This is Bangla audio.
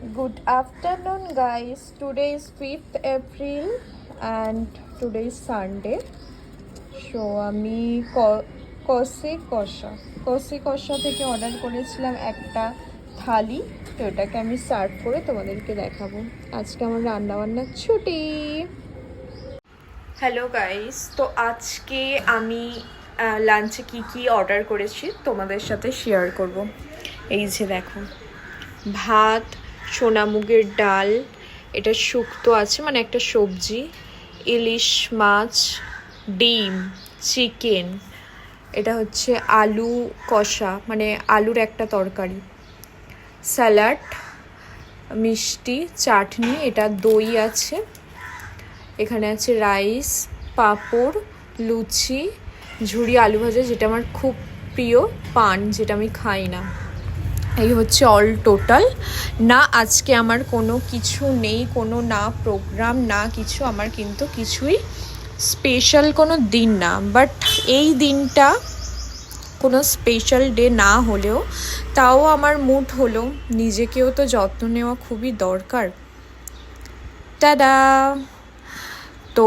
Good afternoon, guys. Today is 5th April and today is Sunday. So আমি কষে কষা থেকে অর্ডার করেছিলাম একটা থালি, তো ওটাকে আমি সার্ভ করে তোমাদেরকে দেখাবো। আজকে আমার রান্নাবান্নার ছুটি। হ্যালো গাইস, তো আজকে আমি লাঞ্চে কি অর্ডার করেছি তোমাদের সাথে শেয়ার করব। এই যে দেখো, ভাত, সোনামুগের ডাল, এটা শুক্তো আছে মানে একটা সবজি, ইলিশ মাছ, ডিম, চিকেন, এটা হচ্ছে আলু কষা মানে আলুর একটা তরকারি, স্যালাড, মিষ্টি, চাটনি, এটা দই আছে, এখানে আছে রাইস, পাঁপড়, লুচি, ঝুরি আলু ভাজা যেটা আমার খুব প্রিয়, পান যেটা আমি খাই না। এই হচ্ছে অল টোটাল। না আজকে আমার কোনো কিছু নেই, কোনো না প্রোগ্রাম না কিছু, আমার কিন্তু কিছুই স্পেশাল কোনো দিন না, বাট এই দিনটা কোনো স্পেশাল ডে না হলেও তাও আমার মুড হলো, নিজেকেও তো যত্ন নেওয়া খুবই দরকার। টাডা। তো